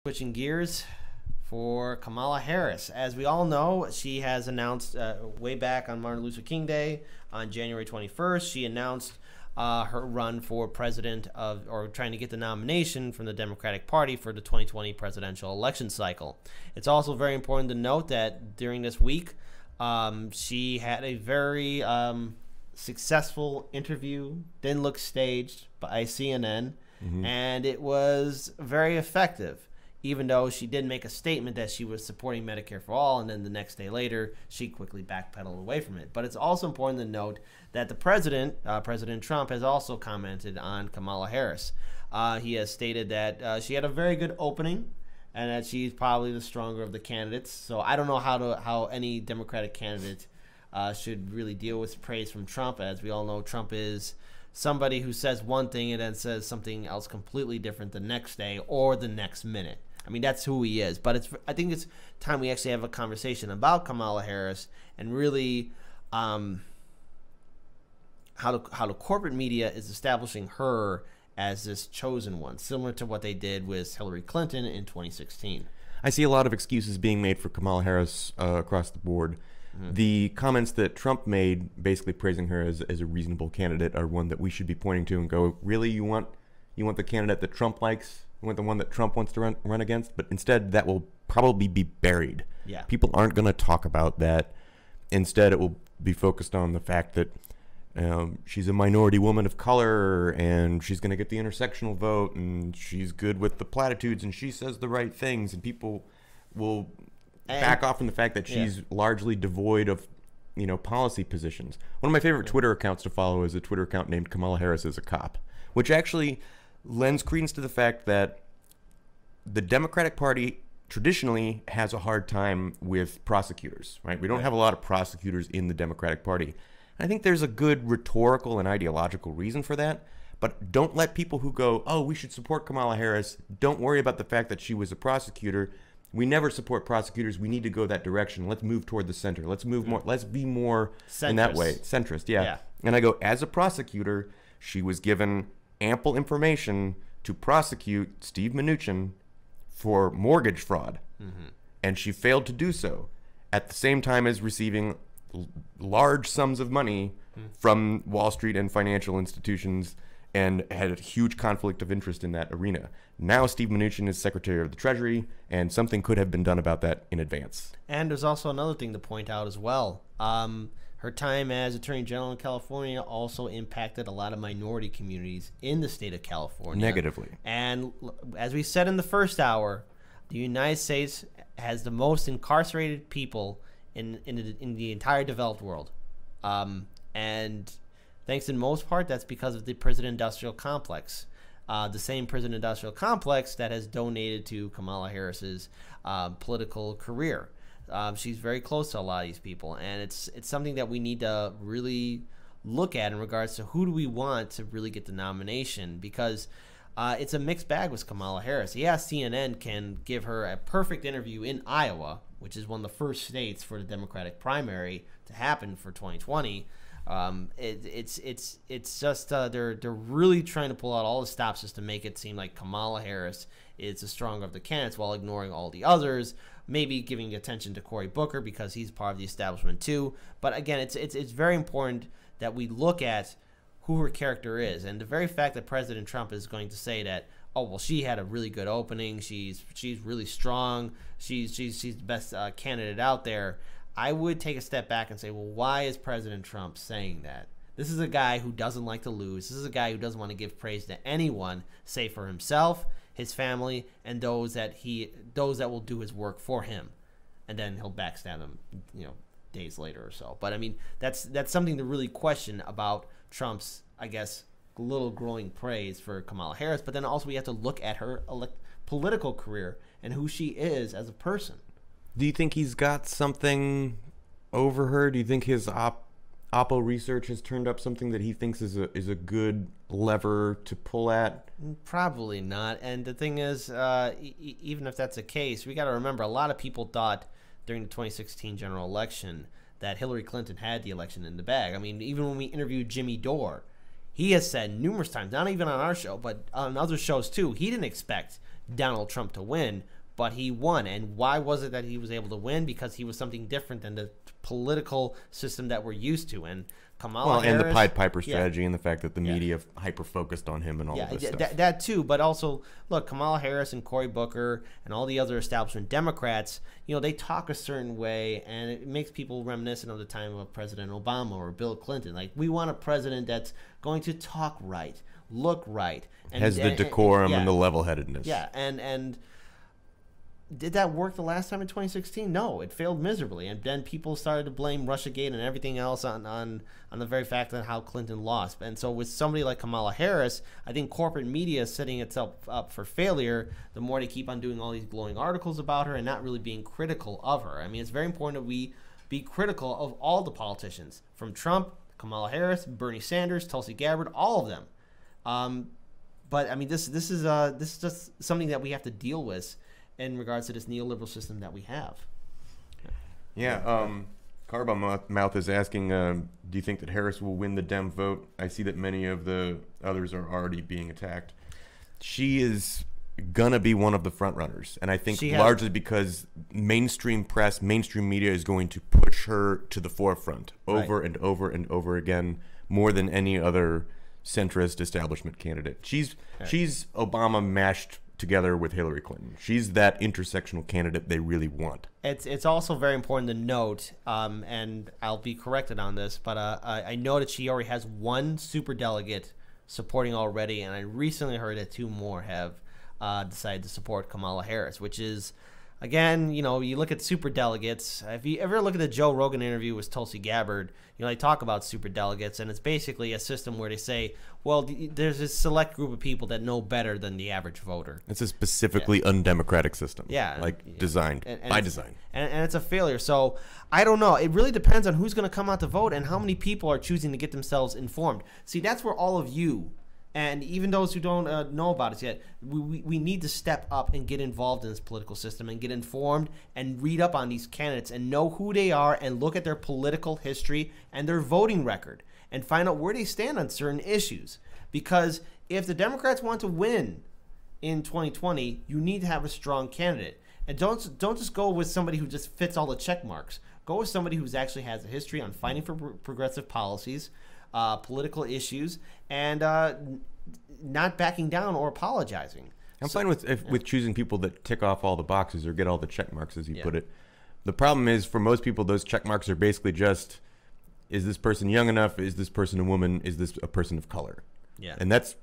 Switching gears for Kamala Harris. As we all know, she has announced way back on Martin Luther King Day on January 21st, she announced her run for president or trying to get the nomination from the Democratic Party for the 2020 presidential election cycle. It's also very important to note that during this week, she had a very successful interview, didn't look staged, by CNN, and it was very effective. Even though she did make a statement that she was supporting Medicare for all, and then the next day later, she quickly backpedaled away from it. But it's also important to note that the president, President Trump, has also commented on Kamala Harris. He has stated that she had a very good opening and that she's probably the stronger of the candidates. So I don't know how any Democratic candidate should really deal with praise from Trump. As we all know, Trump is somebody who says one thing and then says something else completely different the next day or the next minute. I mean, that's who he is. But I think it's time we actually have a conversation about Kamala Harris and really how the corporate media is establishing her as this chosen one, similar to what they did with Hillary Clinton in 2016. I see a lot of excuses being made for Kamala Harris across the board. The comments that Trump made, basically praising her as a reasonable candidate, are one that we should be pointing to and go, really, you want the candidate that Trump likes? You want the one that Trump wants to run against? But instead, that will probably be buried. Yeah. People aren't going to talk about that. Instead, it will be focused on the fact that she's a minority woman of color, and she's going to get the intersectional vote, and she's good with the platitudes, and she says the right things, and people will back off from the fact that she's largely devoid of, policy positions. One of my favorite Twitter accounts to follow is a Twitter account named Kamala Harris is a Cop, which actually lends credence to the fact that the Democratic Party traditionally has a hard time with prosecutors, right? We don't have a lot of prosecutors in the Democratic Party. I think there's a good rhetorical and ideological reason for that, but don't let people who go, oh, we should support Kamala Harris, don't worry about the fact that she was a prosecutor. We never support prosecutors. We need to go that direction. Let's move toward the center. Let's move more. Let's be more centrist. In that way. Centrist, yeah. And I go, as a prosecutor, she was given ample information to prosecute Steve Mnuchin for mortgage fraud, and she failed to do so at the same time as receiving large sums of money from Wall Street and financial institutions, and had a huge conflict of interest in that arena. Now Steve Mnuchin is Secretary of the Treasury, and something could have been done about that in advance. And there's also another thing to point out as well. Her time as Attorney General in California also impacted a lot of minority communities in the state of California. Negatively. And as we said in the first hour, the United States has the most incarcerated people in the entire developed world. And thanks in most part, that's because of the prison industrial complex. The same prison industrial complex that has donated to Kamala Harris's political career. She's very close to a lot of these people, and it's something that we need to really look at in regards to who do we want to really get the nomination, because it's a mixed bag with Kamala Harris. Yeah, CNN can give her a perfect interview in Iowa, which is one of the first states for the Democratic primary to happen for 2020. It's just they're really trying to pull out all the stops just to make it seem like Kamala Harris is the stronger of the candidates while ignoring all the others, maybe giving attention to Cory Booker because he's part of the establishment too. But again, it's very important that we look at who her character is, and the very fact that President Trump is going to say that, oh well, she had a really good opening, she's really strong, she's the best candidate out there. I would take a step back and say, well, why is President Trump saying that? This is a guy who doesn't like to lose. This is a guy who doesn't want to give praise to anyone, save for himself, his family, and those that will do his work for him. And then he'll backstab them, days later or so. But I mean, that's something to really question about Trump's, I guess, little growing praise for Kamala Harris. But then also we have to look at her political career and who she is as a person. Do you think he's got something over her? Do you think his Oppo research has turned up something that he thinks is a good lever to pull at? Probably not. And the thing is, even if that's the case, we got to remember a lot of people thought during the 2016 general election that Hillary Clinton had the election in the bag. I mean, even when we interviewed Jimmy Dore, he has said numerous times, not even on our show, but on other shows too, he didn't expect Donald Trump to win, but he won. And why was it that he was able to win? Because he was something different than the political system that we're used to. And Kamala Harris, and the Pied Piper strategy, and the fact that the media hyper-focused on him and all of this stuff. That too, but also, look, Kamala Harris and Cory Booker and all the other establishment Democrats, they talk a certain way, and it makes people reminiscent of the time of President Obama or Bill Clinton. Like, we want a president that's going to talk right, look right. And has the decorum and the level-headedness. Yeah, and did that work the last time in 2016? No, it failed miserably, and then people started to blame Russiagate and everything else on the very fact that how Clinton lost. And so with somebody like Kamala Harris, I think corporate media is setting itself up for failure the more they keep on doing all these glowing articles about her and not really being critical of her. I mean, it's very important that we be critical of all the politicians, from Trump, Kamala Harris, Bernie Sanders, Tulsi Gabbard, all of them. But I mean, this is just something that we have to deal with in regards to this neoliberal system that we have. Yeah, Carb Mouth is asking, do you think that Harris will win the Dem vote? I see that many of the others are already being attacked. She is gonna be one of the front runners, and I think largely because mainstream press, mainstream media is going to push her to the forefront over and over and over again, more than any other centrist establishment candidate. She's Obama mashed together with Hillary Clinton. She's that intersectional candidate they really want. It's also very important to note, and I'll be corrected on this, but I know that she already has one superdelegate supporting already, and I recently heard that 2 more have decided to support Kamala Harris, which is, again, you look at superdelegates. If you ever look at the Joe Rogan interview with Tulsi Gabbard, they talk about superdelegates, and it's basically a system where they say, well, there's a select group of people that know better than the average voter. It's a specifically undemocratic system. Yeah. Designed, by design. And it's a failure. So I don't know. It really depends on who's going to come out to vote and how many people are choosing to get themselves informed. See, that's where all of you, and even those who don't know about it yet, we need to step up and get involved in this political system and get informed and read up on these candidates and know who they are and look at their political history and their voting record and find out where they stand on certain issues. Because if the Democrats want to win in 2020, you need to have a strong candidate. And don't just go with somebody who just fits all the check marks. Go with somebody who actually has a history on fighting for progressive policies, political issues, and not backing down or apologizing. I'm fine with choosing people that tick off all the boxes or get all the check marks, as you put it. The problem is, for most people, those check marks are basically just, is this person young enough? Is this person a woman? Is this a person of color? Yeah. And that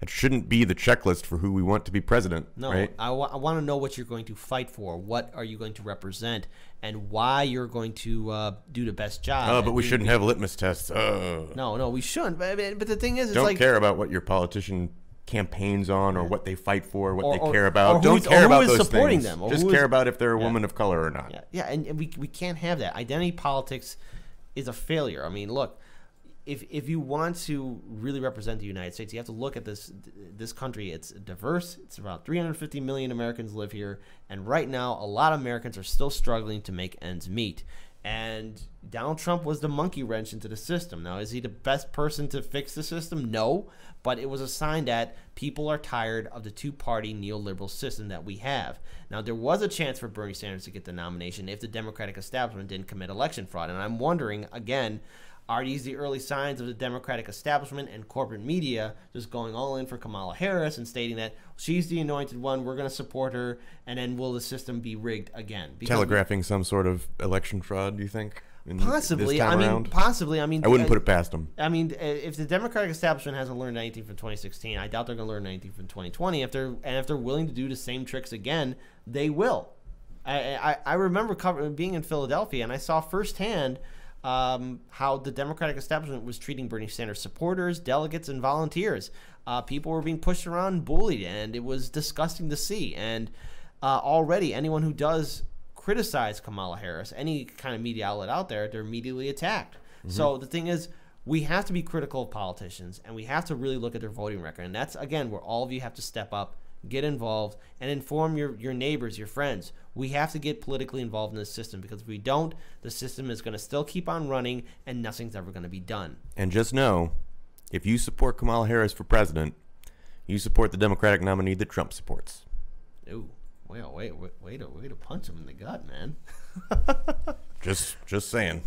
shouldn't be the checklist for who we want to be president. No, right? I want to know what you're going to fight for. What are you going to represent? And why you're going to do the best job. Oh, but we shouldn't have litmus tests. No, we shouldn't. But the thing is, it's don't like, care about what your politician campaigns on or what they fight for, what they care or about. Don't care about those supporting things. Them, just care about if they're a woman of color or not. Yeah, and we can't have that. Identity politics is a failure. I mean, look, if you want to really represent the United States, you have to look at this country. It's diverse. It's about 350 million Americans live here, and right now a lot of Americans are still struggling to make ends meet. And Donald Trump was the monkey wrench into the system. Now, is he the best person to fix the system? No, but it was a sign that people are tired of the two-party neoliberal system that we have. Now, there was a chance for Bernie Sanders to get the nomination if the Democratic establishment didn't commit election fraud. And I'm wondering, again, are these the early signs of the Democratic establishment and corporate media just going all in for Kamala Harris and stating that she's the anointed one, we're going to support her, and then will the system be rigged again? Because telegraphing some sort of election fraud, do you think? Possibly. I mean, I wouldn't put it past them. I mean, if the Democratic establishment hasn't learned anything from 2016, I doubt they're going to learn anything from 2020. If they're willing to do the same tricks again, they will. I remember being in Philadelphia, and I saw firsthand how the Democratic establishment was treating Bernie Sanders supporters, delegates, and volunteers. People were being pushed around and bullied, and it was disgusting to see. And already, anyone who does criticize Kamala Harris, any kind of media outlet out there, they're immediately attacked. Mm-hmm. So the thing is, we have to be critical of politicians, and we have to really look at their voting record. And that's, again, where all of you have to step up, get involved, and inform your neighbors, your friends. We have to get politically involved in this system, because if we don't, the system is going to still keep on running, and nothing's ever going to be done. And just know, if you support Kamala Harris for president, you support the Democratic nominee that Trump supports. Ooh, way to punch him in the gut, man. Just saying.